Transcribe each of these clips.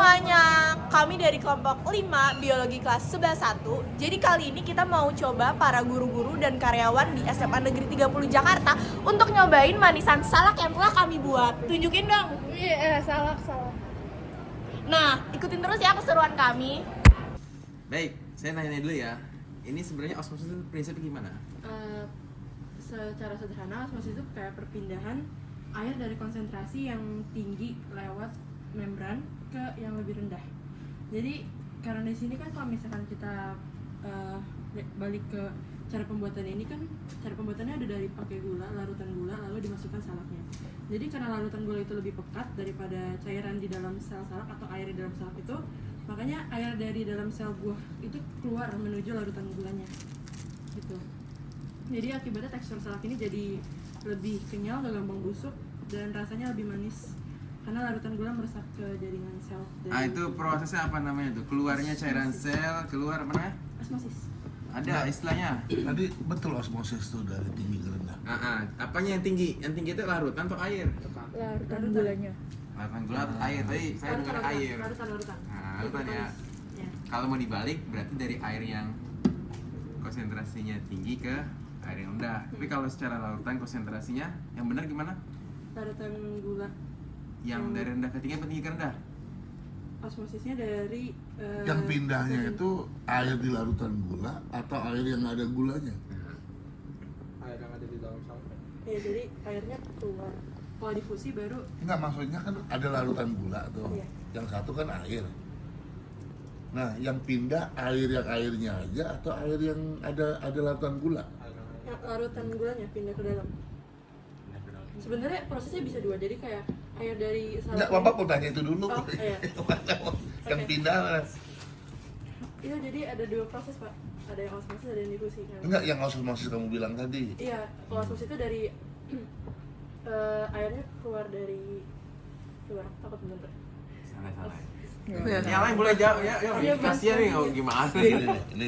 semuanya, kami dari kelompok 5 Biologi kelas 11-1. Jadi kali ini kita mau coba para guru-guru dan karyawan di SMA Negeri 30 Jakarta untuk nyobain manisan salak yang telah kami buat. Tunjukin dong. Iya, salak. Nah, ikutin terus ya keseruan kami. Baik, saya nanya dulu ya. Ini sebenarnya osmosis itu prinsipnya gimana? Secara sederhana, osmosis itu kayak perpindahan air dari konsentrasi yang tinggi lewat membran ke yang lebih rendah. Jadi karena di sini kan kalau misalkan kita balik ke cara pembuatannya ini kan, cara pembuatannya ada dari pakai gula, larutan gula, lalu dimasukkan salaknya. Jadi karena larutan gula itu lebih pekat daripada cairan di dalam sel salak atau air di dalam salak itu, makanya air dari dalam sel buah itu keluar menuju larutan gulanya gitu. Jadi akibatnya tekstur salak ini jadi lebih kenyal, gak gampang busuk, dan rasanya lebih manis karena larutan gula meresap ke jaringan sel. Itu prosesnya apa namanya tuh? Keluarnya cairan sel, keluar apa namanya? Osmosis. Ada istilahnya. Tadi betul osmosis tuh dari tinggi ke rendah. Apanya yang tinggi? Yang tinggi itu larutan atau air? Larutan gulanya. Larutan gula atau air? Tadi saya dengar air. Larutan. Larutan ya. Kalau mau dibalik berarti dari air yang konsentrasinya tinggi ke air yang rendah. Tapi kalau secara larutan konsentrasinya yang benar gimana? Larutan gula. Yang dari rendah ke tinggi atau tinggi ke rendah? Osmosisnya dari Yang pindahnya itu air di larutan gula atau air yang ada gulanya? Air yang ada di dalam salak. ya jadi airnya keluar. Kalau difusi baru Enggak, maksudnya kan ada larutan gula tuh. Iya. Yang satu kan air. Nah, yang pindah air yang airnya aja atau air yang ada larutan gula? larutan gulanya pindah ke dalam. Sebenarnya prosesnya bisa dua, jadi kayak air dari Enggak, salak. Bapak mau tanya itu dulu. Oh, iya. Yang Oke. pindah Iya, jadi ada dua proses, Pak. Ada yang osmosis, ada yang difusi. enggak yang osmosis kamu bilang tadi. Iya, kalau osmosis itu dari airnya keluar dari luar. Takut bentar. Salah. Ya. Yang lain boleh jawab ya. Iya, Kasihan nih, oh, gimana? Ini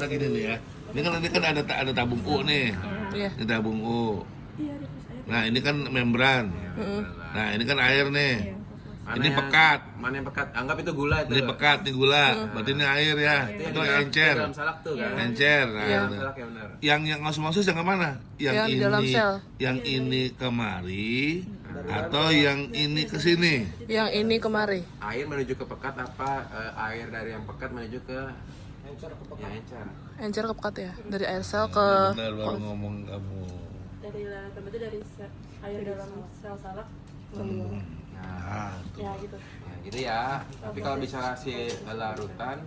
gini nih ya. Ini kan ada tabung U nih. Iya. Ini tabung U. Iya, difus air. Nah, ini kan membran. Nah, ini kan air nih. Mana Ini yang- pekat. Mana yang pekat? Anggap itu gula itu. Ini pekat, ini gula. Berarti ini air ya. Itu yang Itu di dalam- encer. di dalam salak tuh kan. Encer. Nah, Iya, itu. salak ya benar. Yang osmosis yang kemana? Yang Yang di ini, dalam sel. yang ini kemari atau yang ini ke sini? Yang ini kemari. Air menuju ke pekat apa air dari yang pekat menuju ke Encer ke pekat. yang encer? Encer ke pekat ya. Dari air sel ke Benar baru ngomong kamu. Dari larutan itu dari air dalam sel salak ke luar. Nah, Ya, gitu. ya gitu ya. Tapi kalau bicara si larutan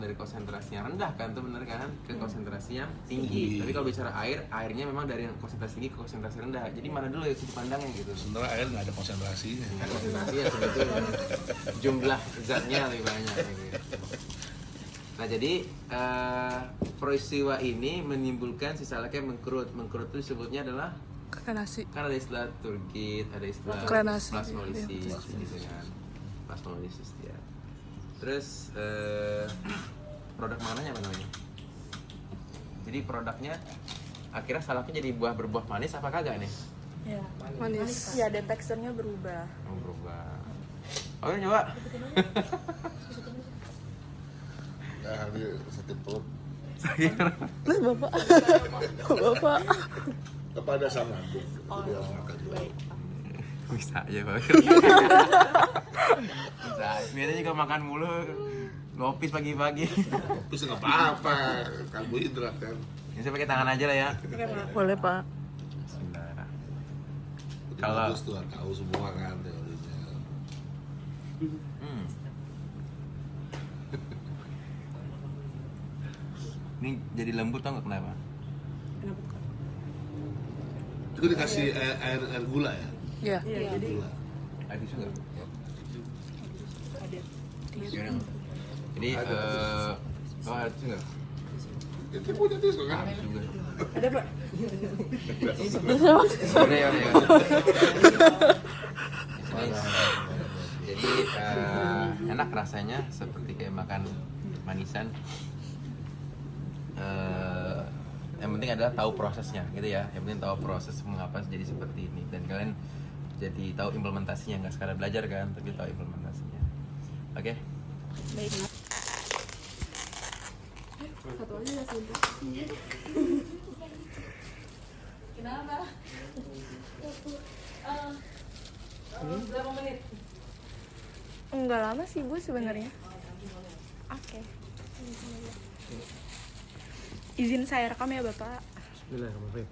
dari konsentrasi yang rendah kan itu benar kan ke konsentrasi yang tinggi. Tapi kalau bicara air, airnya memang dari yang konsentrasi tinggi ke konsentrasi rendah. Jadi mana dulu ya sudut pandangnya gitu. Sementara air nggak ada konsentrasinya. Konsentrasi ya sebetulnya jumlah zatnya lebih banyak gitu. Nah jadi peristiwa ini menimbulkan si salaknya mengkerut. Mengkerut itu disebutnya adalah nasi. kan ada istilah turgid, ada istilah Krenasi. plasmolisis gitu kan. Plasmolisis ya. Terus produk makanannya apa namanya? Jadi produknya akhirnya salaknya jadi berbuah manis apa kagak nih? Ya. Manis. Ya, dan teksturnya berubah. Oh, berubah. Oke coba. Nah, ini sakit perut. Bapak. Bapak. Kepada sang lambung. Jadi harus makan dulu. Bisa aja Pak. Bisa. Biasanya juga makan mulu ngopis pagi-pagi. Terus nggak apa-apa, karbohidrat kan. Ini saya pakai tangan aja lah ya. Boleh, Pak. Bismillah. Itu Kalau- bagus tuh, tahu semua kan teorinya. Ini jadi lembut tau nggak kenapa? Kenapa? Itu dikasih air gula ya? Iya. Iya, jadi Gula. Ada tisu nggak? ada. Yaudah. Jadi ada tisu nggak? Itu punya tisu kan? Ada juga. Ada, Pak. Yaudah. Jadi enak rasanya seperti kayak makan manisan. Yang penting adalah tahu prosesnya gitu ya. Yang penting tahu proses mengapa jadi seperti ini dan kalian jadi tahu implementasinya, nggak sekadar belajar kan, tapi tahu implementasinya. Oke. Baik. Satu aja ya sebentar. Kenapa? Berapa menit? Enggak lama sih Bu sebenarnya. Oke. Izin saya rekam ya Bapak. Bismillahirrahmanirrahim.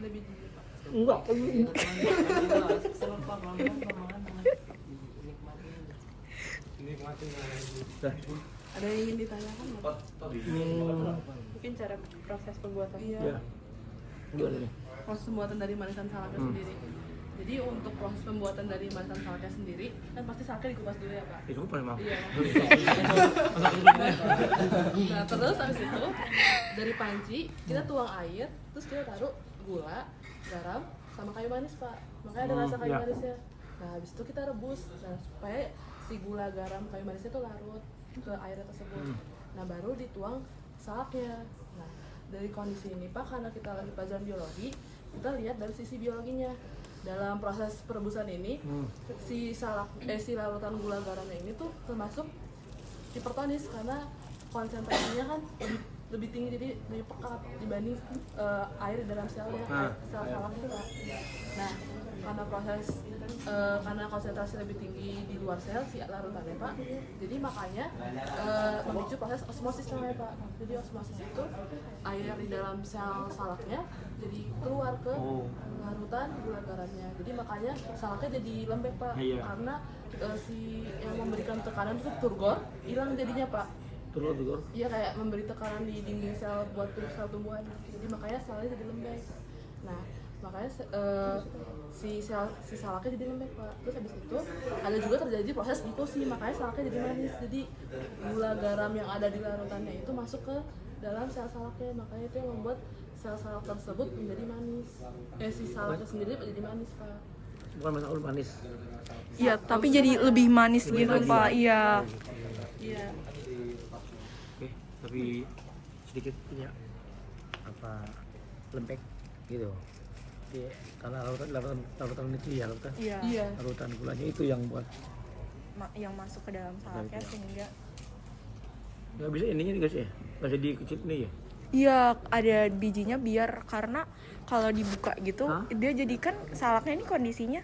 Lebih dulu Pak. Enggak. Ada yang ingin ditanyakan nggak? Mungkin cara proses pembuatan. Iya. Ya. Gimana nih? Proses pembuatan dari manisan salaknya sendiri. Jadi untuk proses pembuatan dari manisan salaknya sendiri, kan pasti salaknya dikupas dulu ya Pak. Itu apa emang? Iya. Nah terus habis itu dari panci kita tuang air, terus kita taruh gula, garam, sama kayu manis Pak. Makanya ada rasa kayu ya. manisnya. Nah habis itu kita rebus, nah, supaya si gula, garam, kayu manisnya tuh larut ke air tersebut. Nah baru dituang salaknya. Nah dari kondisi ini Pak, karena kita lagi pelajaran biologi, kita lihat dari sisi biologinya. Dalam proses perebusan ini, si larutan gula garamnya ini tuh termasuk hipertonis karena konsentrasinya kan lebih tinggi, jadi lebih pekat dibanding air di dalam selnya, sel salak itu Pak. Nah, karena konsentrasi lebih tinggi di luar sel si larutannya Pak, jadi makanya memicu proses osmosis namanya Pak. Jadi osmosis itu air di dalam sel salaknya jadi keluar ke larutan gula garamnya. Jadi makanya salaknya jadi lembek Pak, karena si yang memberikan tekanan itu turgor hilang jadinya Pak. Turgor. Iya, kayak memberi tekanan di dinding sel buat sel tumbuhan. Jadi makanya selnya jadi lembek. Nah, makanya si salaknya jadi lembek Pak. Terus habis itu ada juga terjadi proses difusi, makanya salaknya jadi manis. Jadi gula garam yang ada di larutannya itu masuk ke dalam sel salaknya, makanya itu yang membuat sel salak tersebut menjadi manis. Si salaknya sendiri jadi manis Pak. Bukan masalah manis. Iya, tapi jadi lebih manis gitu Pak. Iya. Iya. Oke, tapi sedikit punya apa lembek gitu. Jadi, karena larutan itu ya larutan. Iya. Iya. Larutan gulanya itu yang buat Yang masuk ke dalam salaknya sehingga nggak bisa ininya nih guys ya, nggak bisa dikecil nih ya. iya ada bijinya biar karena kalau dibuka gitu dia jadi kan salaknya ini kondisinya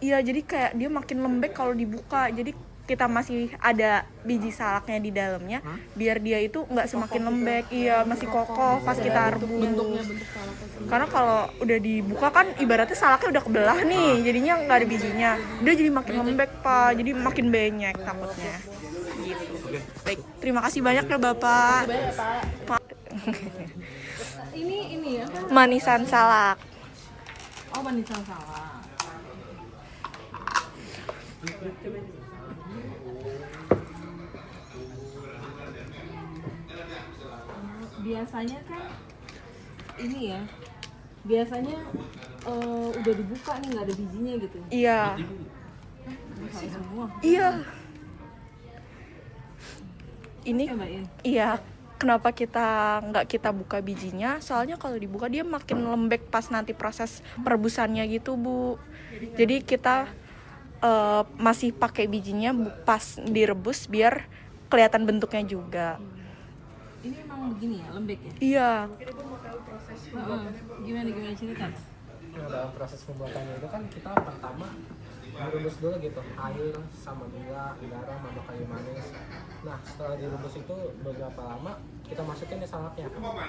iya jadi kayak dia makin lembek kalau dibuka, jadi kita masih ada biji salaknya di dalamnya biar dia itu nggak semakin lembek, iya masih kokoh pas kita rebus. Bentuk salaknya sendiri. Karena kalau udah dibuka kan ibaratnya salaknya udah kebelah nih, jadinya nggak ada bijinya, dia jadi makin lembek Pak, jadi makin banyak takutnya gitu. Baik, terima kasih banyak ya Bapak. Banyak Pak. Ini ya kan? Manisan salak. Oh, manisan salak. Biasanya kan ini ya. Biasanya udah dibuka nih nggak ada bijinya gitu. Iya. Buka semua. Iya. Ini Cobain. iya. Kenapa nggak kita buka bijinya? Soalnya kalau dibuka dia makin lembek pas nanti proses perebusannya gitu Bu. Jadi kita masih pakai bijinya pas direbus biar kelihatan bentuknya juga. Ini emang begini ya, lembek ya? Iya. Gimana cerita? Nah, dalam proses pembuatannya itu kan kita pertama direbus dulu gitu, air sama gula, garam sama kayu manis. Nah setelah direbus itu beberapa lama kita masukin nih salaknya. Nah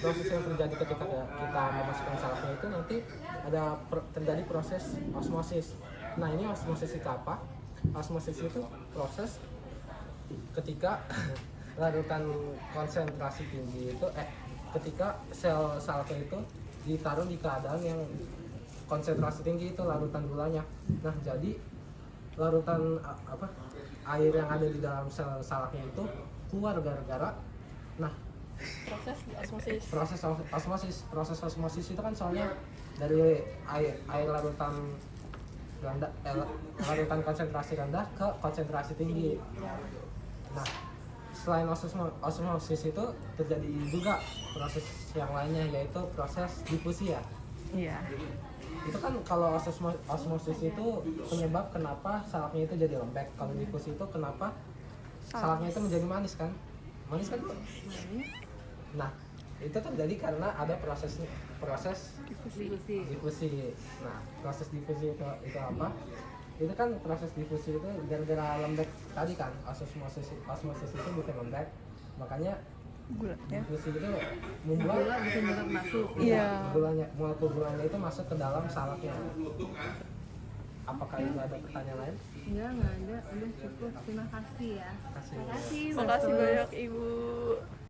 proses yang terjadi ketika kita memasukkan salaknya itu nanti ada terjadi proses osmosis. Nah ini osmosis itu apa? Osmosis itu proses ketika larutan konsentrasi tinggi itu ketika sel salaknya itu ditaruh di keadaan yang konsentrasi tinggi itu larutan gulanya. Nah jadi larutan air yang ada di dalam sel salaknya itu keluar gara-gara proses osmosis itu kan soalnya dari air larutan rendah larutan konsentrasi rendah ke konsentrasi tinggi. Nah selain osmosis itu terjadi juga proses yang lainnya, yaitu proses difusi ya. Iya. Itu kan kalau osmosis itu penyebab kenapa salaknya itu jadi lembek. Kalau difusi itu kenapa salaknya itu menjadi manis kan? Manis kan? Nah, itu terjadi karena ada proses difusi. Nah, proses difusi itu apa? Itu kan proses difusi itu gara-gara lembek tadi kan, osmosis itu bikin lembek. Makanya difusi itu membuat Gula bisa banget masuk. molekul gulanya itu masuk ke dalam salaknya. Apakah itu ada pertanyaan lain? Enggak ada. Udah cukup. Terima kasih ya. Kasih. Makasih. Makasih banyak Ibu.